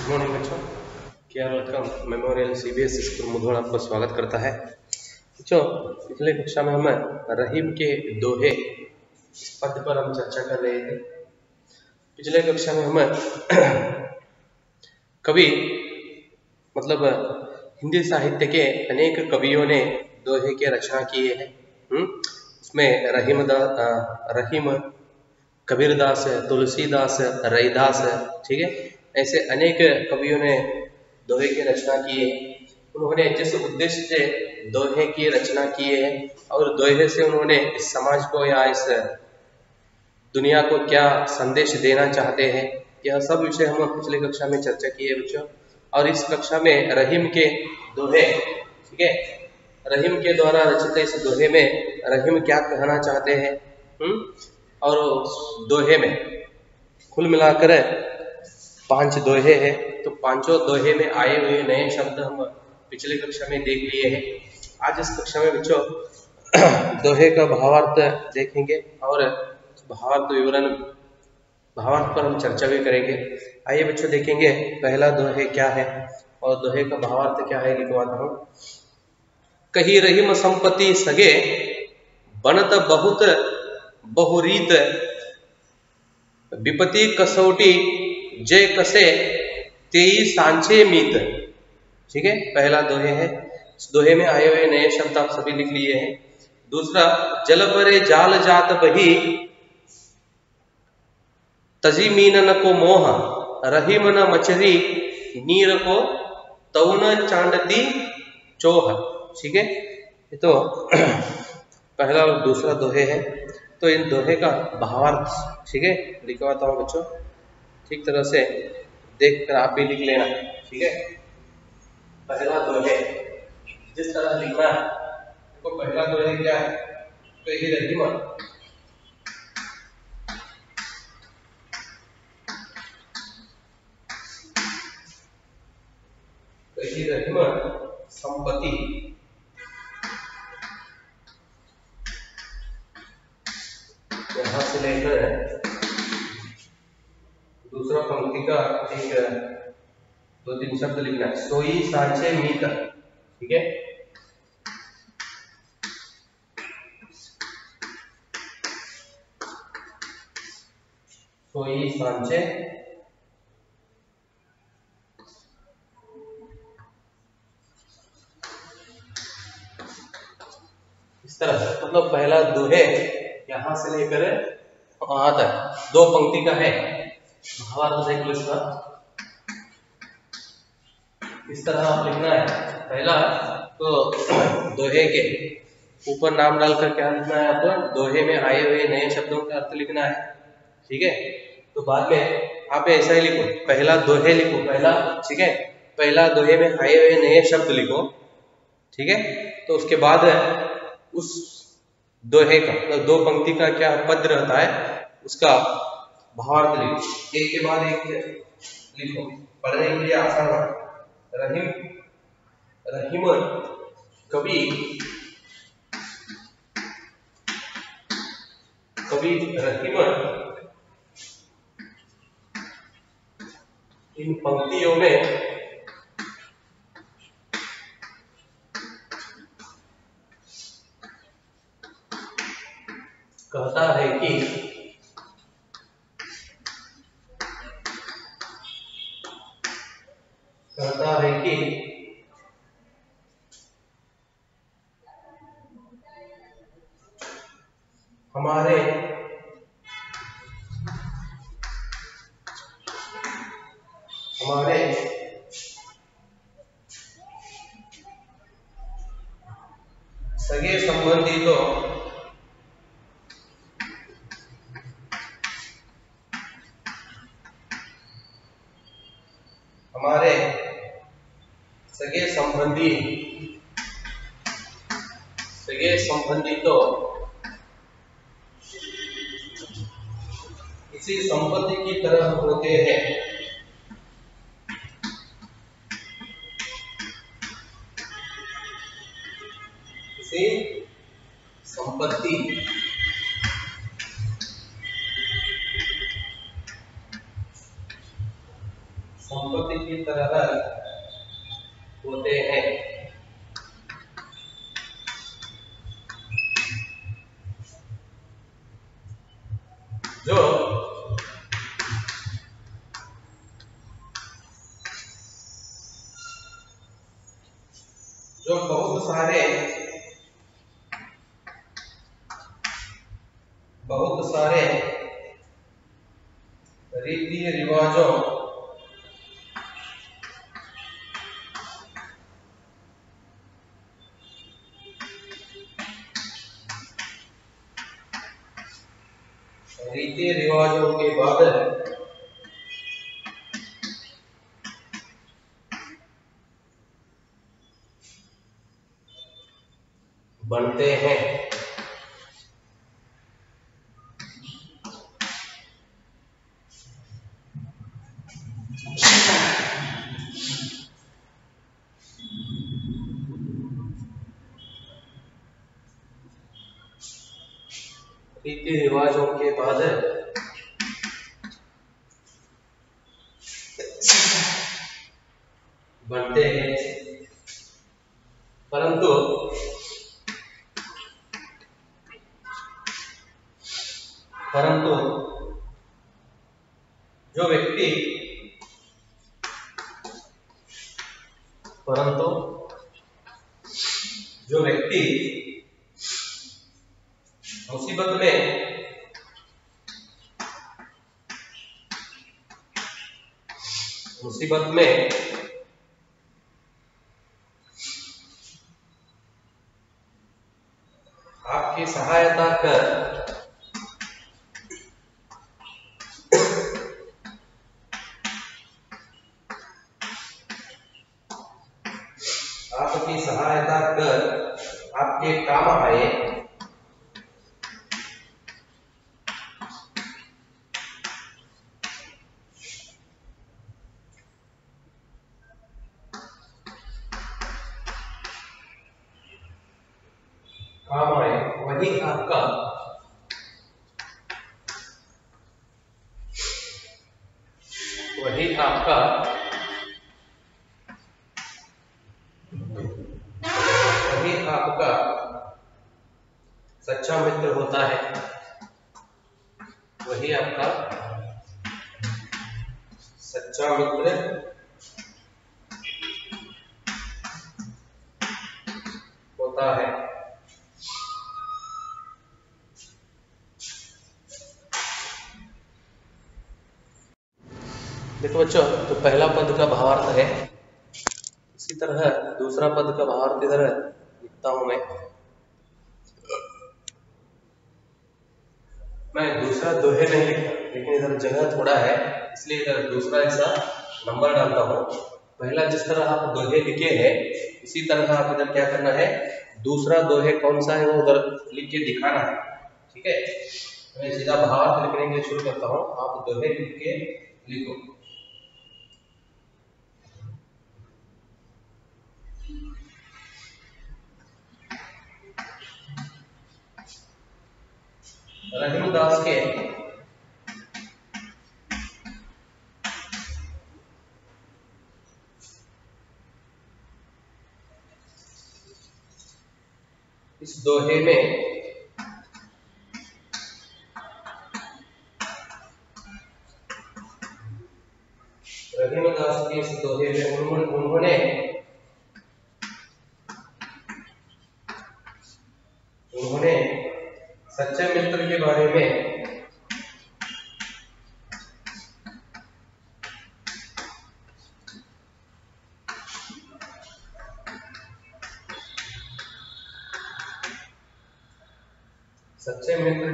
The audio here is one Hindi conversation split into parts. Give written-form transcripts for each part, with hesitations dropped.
गुड मॉर्निंग बच्चों, care welcome memorial CBSE school Mudhol आपको स्वागत करता है। बच्चों, पिछले कक्षा में हम रहीम के दोहे इस पद पर हम चर्चा कर रहे थे। पिछले कक्षा में हम कवि मतलब हिंदी साहित्य के अनेक कवियों ने दोहे के रचना किए हैं। उसमें रहीम, कबीरदास, तुलसीदास, रैदास, ठीक है, ऐसे अनेक कवियों ने दोहे की रचना की है। उन्होंने जिस उद्देश्य से दोहे की रचना की है और दोहे से उन्होंने इस समाज को या इस दुनिया को क्या संदेश देना चाहते हैं, यह सब विषय हम पिछले कक्षा में चर्चा की है बच्चों। और इस कक्षा में रहीम के दोहे, ठीक है, रहीम के द्वारा रचित इस दोहे में रहीम क्या कहना चाहते हैं, और दोहे में कुल मिलाकर 5 दोहे हैं। तो पांचों दोहे में आए हुए नए शब्द हम पिछले कक्षा में देख लिए हैं। आज इस कक्षा में बच्चों दोहे का भावार्थ देखेंगे और भावार्थ विवरण, भावार्थ पर हम चर्चा भी करेंगे। आइए बच्चों देखेंगे पहला दोहे क्या है और दोहे का भावार्थ क्या है, लिखवाता हूँ। कही रहीम संपत्ति सगे, बनत बहुत बहुरीत, विपत्ति कसौटी जय कसे तेई सांचे मीत। ठीक है, पहला दोहे है। इस दोहे में आए हुए नए शब्द आप सभी लिख लिए हैं। दूसरा, जल परे जाल जात बही, तजी मीनन को मोह, रहीम न मछरी नीर को तउन चांडती चोह। ठीक है, ये तो पहला और दूसरा दोहे है। तो इन दोहे का भावार्थ, ठीक है, लिखवाता हूँ बच्चों, ठीक तरह से देखकर आप भी लिख लेना। ठीक है, पहला दोहे जिस तरह लिखना है, देखो पहला दोहे क्या है, तो ये रहीम, तो ये रहीम संपत्ति, यहां से लेकर दूसरा पंक्ति का एक 2-3 शब्द लिखना है। सोई सांचे मीत, ठीक है, सोई सांचे इस तरह से, मतलब पहला दोहे यहां से लेकर वहां तक 2 पंक्ति का है। भावार्थ देख लो इसका, इस तरह आप लिखना है। पहला तो दोहे के ऊपर नाम डालकर क्या लिखना है आपको, दोहे में आए हुए नए शब्दों का अर्थ लिखना है। ठीक है, तो बाद में आप ऐसा ही लिखो, पहला दोहे लिखो, पहला, ठीक है, पहला दोहे में आए हुए नए शब्द लिखो। ठीक है, तो उसके बाद उस दोहे का, तो 2 पंक्ति का क्या पद रहता है उसका भावार्थ लिखो, एक के बाद एक लिखो, पढ़ने के लिए आसान है। रहीम, रहीम कवि, कवि रहीम इन पंक्तियों में कहता है कि हमारे सगे संबंधी तो हमारे सगे संबंधी तो इसी संपत्ति की तरह होते हैं। इसी संपत्ति संपत्ति की तरह होते हैं। जो बहुत सारे रीति रिवाजों के बाद बनते हैं। रीति रिवाजों के बाद बनते हैं, परंतु जो व्यक्ति मुसीबत में आपकी सहायता कर आपके काम आए, वही आपका सच्चा मित्र होता है। वही आपका सच्चा मित्र होता है। देखो बच्चों, तो पहला पद का भावार्थ है। इसी तरह दूसरा पद का भावार्थ इधर लिखता हूं मैं दूसरा दोहे नहीं लिखता, लेकिन इधर जगह थोड़ा है, इसलिए इधर दूसरा ऐसा नंबर डालता हूं। पहला जिस तरह आप दोहे लिखे हैं, इसी तरह आप इधर क्या करना है, दूसरा दोहे कौन सा है वो उधर लिख के दिखाना है। ठीक है, मैं सीधा भावार्थ लिखने के लिए शुरू करता हूं, आप दोहे लिख के लिखो। रहीमदास के इस दोहे में उन्होंने सच्चे मित्र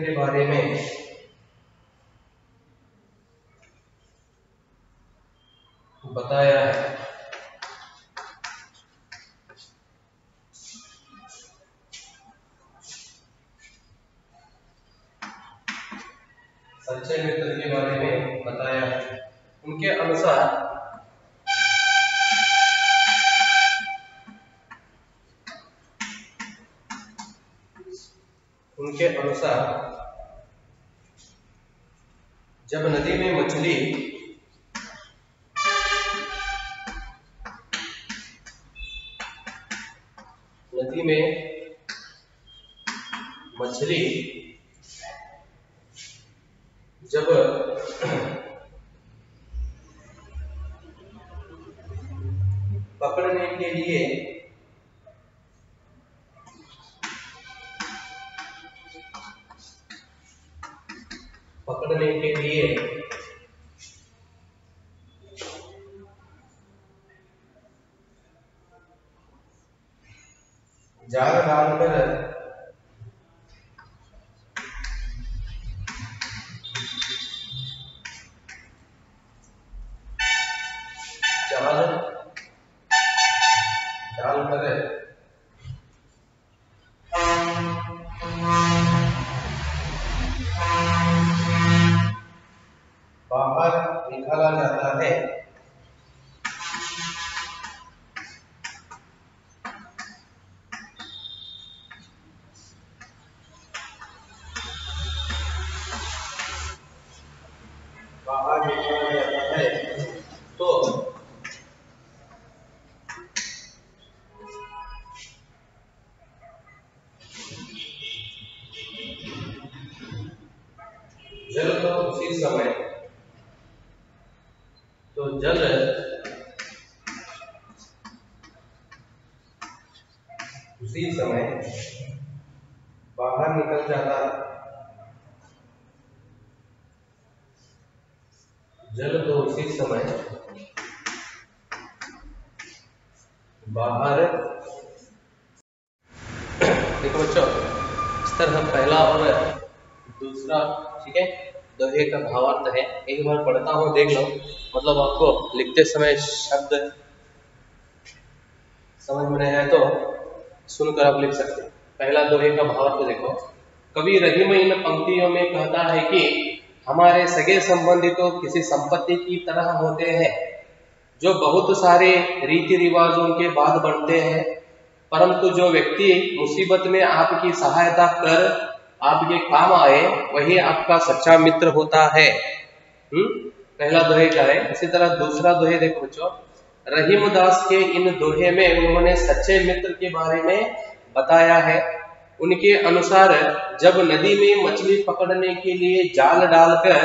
के बारे में बताया है। सच्चे मित्र के बारे में बताया है। उनके अनुसार जब नदी में मछली नदी में मछली जब पकड़ने के लिए जाल डालकर बाहर निकाला जाता है, तो जल तो उसी समय जल उसी समय बाहर निकल जाता है, जल तो उसी समय बाहर। देखो बच्चों, इस तरह पहला और दूसरा, ठीक है, दोहे का भावार्थ है। एक बार पढ़ता हूँ, देख लो, मतलब आपको लिखते समय शब्द समझ में नहीं आए तो सुनकर आप लिख सकते हैं। पहला दोहे का भावार्थ देखो। कवि रहीम इन पंक्तियों में कहता है कि हमारे सगे संबंधी तो किसी संपत्ति की तरह होते हैं जो बहुत सारे रीति रिवाजों के बाद बनते हैं, परंतु जो व्यक्ति मुसीबत में आपकी सहायता कर आपके काम आए वही आपका सच्चा मित्र होता है। पहला दोहे का है। इसी तरह दूसरा दोहे देखो बच्चों। रहीम दास के इन दोहे में उन्होंने सच्चे मित्र के बारे में बताया है। उनके अनुसार जब नदी में मछली पकड़ने के लिए जाल डालकर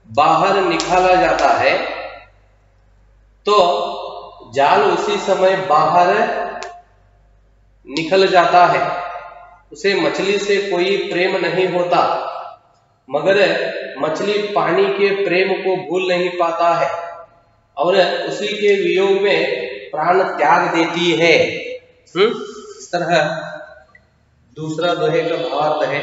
बाहर निकाला जाता है तो जाल उसी समय बाहर निकल जाता है। उसे मछली से कोई प्रेम नहीं होता, मगर मछली पानी के प्रेम को भूल नहीं पाता है और उसी के वियोग में प्राण त्याग देती है। इस तरह दूसरा दोहे का भावार्थ है।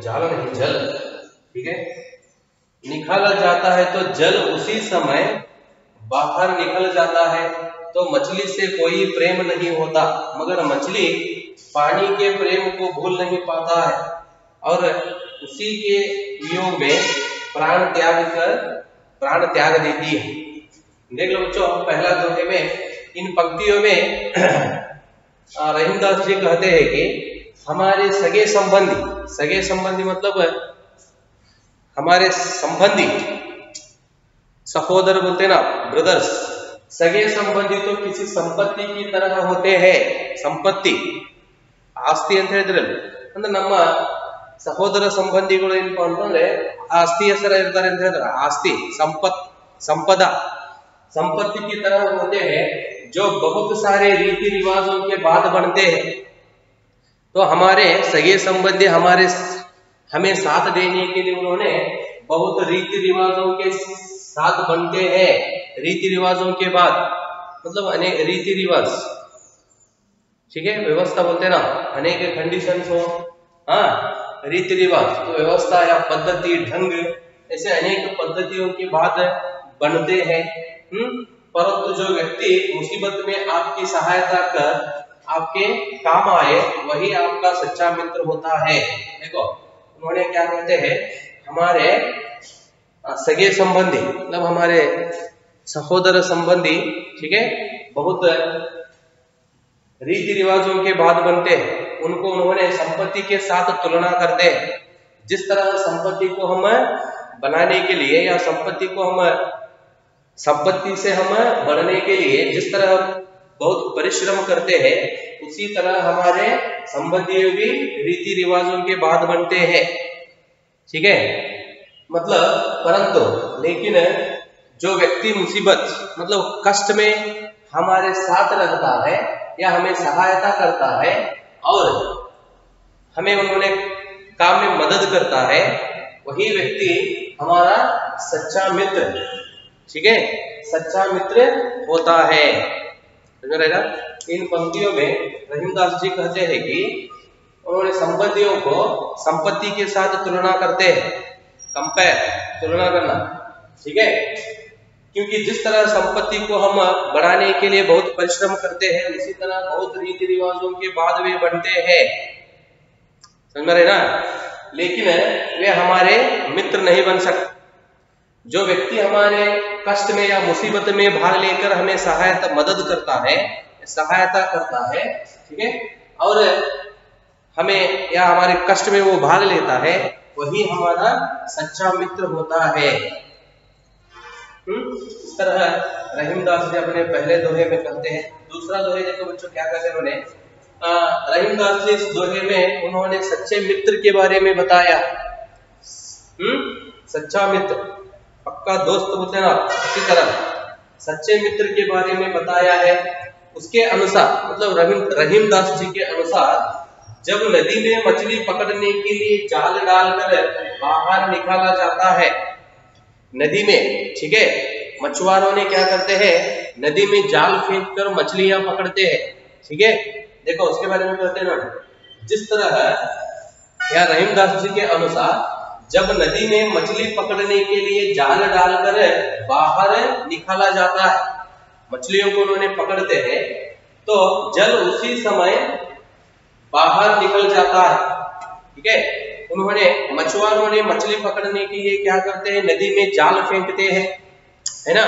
जाल नहीं जल, ठीक है। निकाला जाता है तो जल उसी समय बाहर निकल जाता है, तो मछली से कोई प्रेम नहीं होता, मगर मछली पानी के प्रेम को भूल नहीं पाता है और उसी के वियोग में प्राण त्याग देती है। देख लो बच्चों, पहला दोहे में इन पंक्तियों में रहीमदास जी कहते हैं कि हमारे सगे संबंधी मतलब हमारे संबंधी, सहोदर बोलते ना, ब्रदर्स, सगे संबंधी तो किसी संपत्ति की तरह होते हैं। संपत्ति ಆಸ್ತಿ ಅಂತ ಹೇಳಿದ್ರಲ್ಲ, ಅಂದ್ರೆ ನಮ್ಮ ಸಹೋದರ ಸಂಬಂಧಿಗಳು ಏನಪ್ಪಾ ಅಂತಂದ್ರೆ ಆಸ್ತಿ ಹೆಸರ ಇರ್ತಾರೆ ಅಂತ ಹೇಳಿದ್ರೆ ಆಸ್ತಿ संपदा संपत्ति की तरह होते हैं जो बहुत सारे रीति रिवाजों के बाद बनते हैं। तो हमारे सगे संबंधी हमें साथ देने के लिए उन्होंने बहुत रीति रिवाजों के साथ बनते हैं। रीति रिवाजों के बाद मतलब अनेक रीति रिवाज, ठीक है, व्यवस्था बोलते ना, अनेक कंडीशंस हो, हाँ, रीति रिवाज तो व्यवस्था या पद्धति ढंग, ऐसे अनेक पद्धतियों के बाद बनते हैं। परंतु जो व्यक्ति मुसीबत में आपकी सहायता कर आपके काम आए वही आपका सच्चा मित्र होता है। देखो उन्होंने क्या कहते हैं, हमारे सगे संबंधी मतलब हमारे सहोदर संबंधी, ठीक है, बहुत रीति रिवाजों के बाद बनते हैं, उनको उन्होंने संपत्ति के साथ तुलना करते हैं। जिस तरह संपत्ति को हम बनाने के लिए या संपत्ति से हम बढ़ने के लिए जिस तरह बहुत परिश्रम करते हैं, उसी तरह हमारे संबंधी भी रीति रिवाजों के बाद बनते हैं। ठीक है, मतलब परंतु लेकिन जो व्यक्ति मुसीबत मतलब कष्ट में हमारे साथ रहता है या हमें सहायता करता है और हमें उन्होंने काम में मदद करता है, वही व्यक्ति हमारा सच्चा मित्र, ठीक है, सच्चा मित्र होता है। समझ रहेगा। इन पंक्तियों में रहीमदास जी कहते हैं कि उन्होंने संबंधियों को संपत्ति के साथ तुलना करते हैं, कंपेयर, तुलना करना, ठीक है, क्योंकि जिस तरह संपत्ति को हम बढ़ाने के लिए बहुत परिश्रम करते हैं, उसी तरह बहुत रीति रिवाजों के बाद वे बनते हैं। समझ रहे ना। लेकिन वे हमारे मित्र नहीं बन सकते। जो व्यक्ति हमारे कष्ट में या मुसीबत में भाग लेकर हमें सहायता मदद करता है, सहायता करता है, ठीक है, और हमें या हमारे कष्ट में वो भाग लेता है, वही हमारा सच्चा मित्र होता है। इस तरह रहीमदास जी अपने पहले दोहे में कहते हैं। दूसरा दोहे देखो बच्चों क्या कहते हैं उन्होंने, रहीमदास जी इस दोहे में उन्होंने सच्चे मित्र के बारे में बताया। सच्चा मित्र, पक्का दोस्त होते हैं ना, इसी तरह सच्चे मित्र के बारे में बताया है। उसके अनुसार मतलब रहीमदास जी के अनुसार, जब नदी में मछली पकड़ने के लिए जाल डालकर बाहर निकाला जाता है, नदी में, ठीक है, मछुआरों ने क्या करते हैं, नदी में जाल फेंक कर मछलियां पकड़ते हैं, ठीक है। देखो उसके बारे में कहते हैं ना, जिस तरह या रहीमदास जी के अनुसार जब नदी में मछली पकड़ने के लिए जाल डालकर बाहर निकाला जाता है, मछलियों को उन्होंने पकड़ते हैं, तो जल उसी समय बाहर निकल जाता है, ठीक है। उन्होंने मछुआरों ने मछली पकड़ने के लिए क्या करते हैं, नदी में जाल फेंकते हैं, है ना,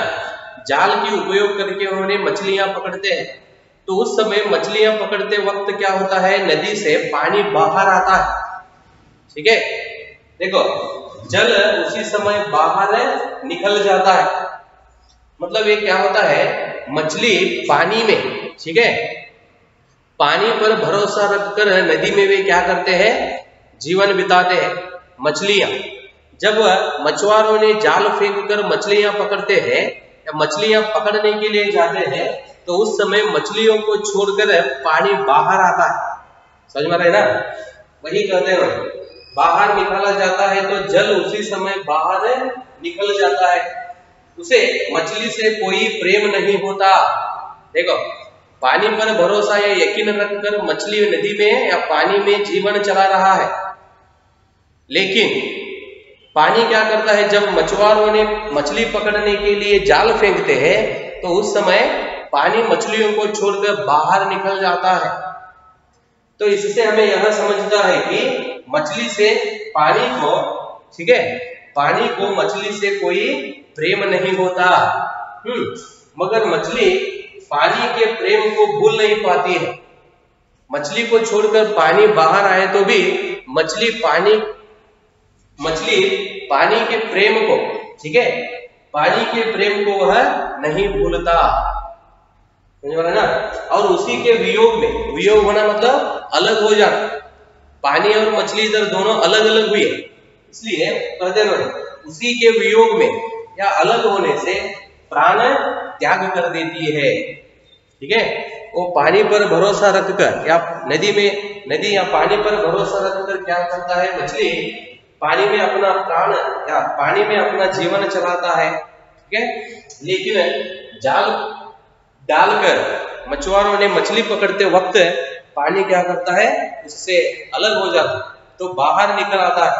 जाल की उपयोग करके उन्होंने मछलियां पकड़ते हैं। तो उस समय मछलियां पकड़ते वक्त क्या होता है, नदी से पानी बाहर आता है, ठीक है। देखो जल उसी समय बाहर निकल जाता है, मतलब ये क्या होता है, मछली पानी में, ठीक है, पानी पर भरोसा रखकर नदी में वे क्या करते हैं, जीवन बिताते हैं। मछलियां, जब मछुआरों ने जाल फेंक कर मछलियां पकड़ते हैं या मछलियां पकड़ने के लिए जाते हैं, तो उस समय मछलियों को छोड़कर पानी बाहर आता है। समझ में रहे ना। वही कहते हैं, बाहर निकाला जाता है तो जल उसी समय बाहर निकल जाता है। उसे मछली से कोई प्रेम नहीं होता। देखो पानी पर भरोसा या यकीन रखकर मछली नदी में या पानी में जीवन चला रहा है, लेकिन पानी क्या करता है, जब मछुआरों ने मछली पकड़ने के लिए जाल फेंकते हैं, तो उस समय पानी मछलियों को छोड़कर बाहर निकल जाता है। तो इससे हमें यह समझता है कि मछली से पानी को, ठीक है, पानी को मछली से कोई प्रेम नहीं होता। मगर मछली पानी के प्रेम को भूल नहीं पाती है। मछली को छोड़कर पानी बाहर आए तो भी मछली पानी के प्रेम को, ठीक है, पानी के प्रेम को वह नहीं भूलता। समझ में ना। और उसी के वियोग में, वियोग होना मतलब अलग हो जाना, पानी और मछली इधर दोनों अलग अलग हुए, इसलिए कहते हैं उसी के वियोग में या अलग होने से प्राण त्याग कर देती है, ठीक है। वो पानी पर भरोसा रखकर या नदी या पानी पर भरोसा रखकर क्या करता है, मछली पानी में अपना प्राण या पानी में अपना जीवन चलाता है, ठीक है। लेकिन जाल डालकर मछुआरों ने मछली पकड़ते वक्त पानी क्या करता है, उससे अलग हो जाता, तो बाहर निकल आता है,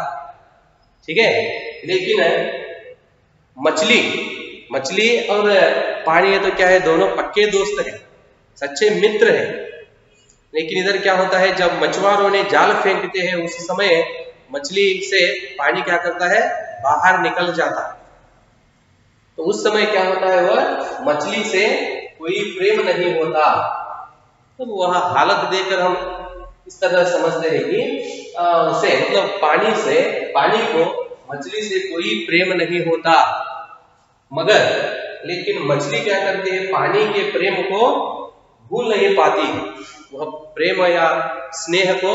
ठीक है। लेकिन मछली और पानी है तो क्या है, दोनों पक्के दोस्त हैं, सच्चे मित्र हैं। लेकिन इधर क्या होता है, जब मछुआरों ने जाल फेंकते हैं उस समय मछली से पानी क्या करता है, बाहर निकल जाता है। तो उस समय क्या होता है, वह मछली से कोई प्रेम नहीं होता। तो वह हालत देखकर हम इस तरह समझते हैं कि उसे मतलब पानी को मछली से कोई प्रेम नहीं होता, मगर लेकिन मछली क्या करती है, पानी के प्रेम को भूल नहीं पाती, वह प्रेम या स्नेह को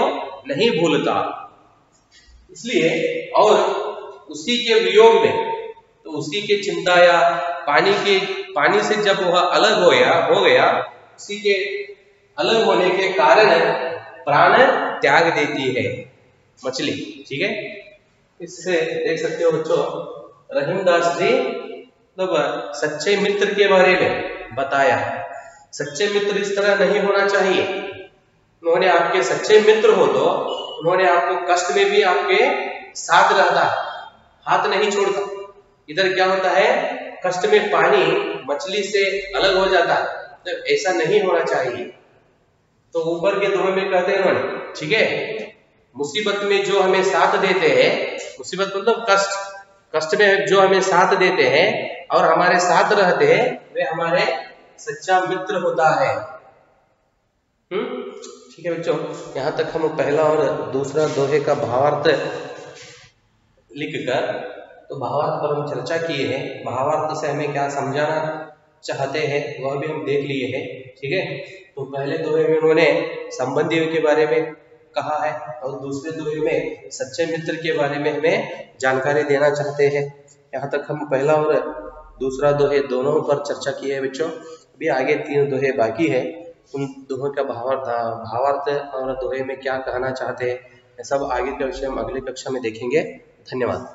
नहीं भूलता। इसलिए और उसी के वियोग में, तो उसी के चिंता या पानी से जब वह अलग हो गया उसी के अलग होने के कारण प्राण त्याग देती है मछली। ठीक है, इससे देख सकते हो बच्चों, रहीमदास जी मतलब सच्चे मित्र के बारे में बताया। सच्चे मित्र इस तरह नहीं होना चाहिए। उन्होंने आपके सच्चे मित्र हो तो उन्होंने आपको कष्ट में भी आपके साथ रहता, हाथ नहीं छोड़ता। इधर क्या होता है, कष्ट में पानी मछली से अलग हो जाता, जब ऐसा नहीं होना चाहिए। तो ऊपर के दोहे में कहते हैं उन्होंने, ठीक है, मुसीबत में जो हमें साथ देते हैं, मुसीबत मतलब कष्ट में जो हमें साथ देते हैं और हमारे साथ रहते हैं, वे हमारे सच्चा मित्र होता है। ठीक है बच्चों, यहाँ तक हम पहला और दूसरा दोहे का भावार्थ लिखकर तो भावार्थ पर हम चर्चा किए हैं। भावार्थ से हमें क्या समझाना चाहते हैं वह भी हम देख लिए हैं। ठीक है, तो पहले दोहे में उन्होंने संबंधियों के बारे में कहा है और दूसरे दोहे में सच्चे मित्र के बारे में हमें जानकारी देना चाहते हैं। यहाँ तक हम पहला और दूसरा दोहे दोनों पर चर्चा किए हैं बच्चों। अभी आगे 3 दोहे बाकी है, उन दोहों का भावार्थ और दोहे में क्या कहना चाहते हैं सब आगे के विषय हम अगली कक्षा में देखेंगे। धन्यवाद।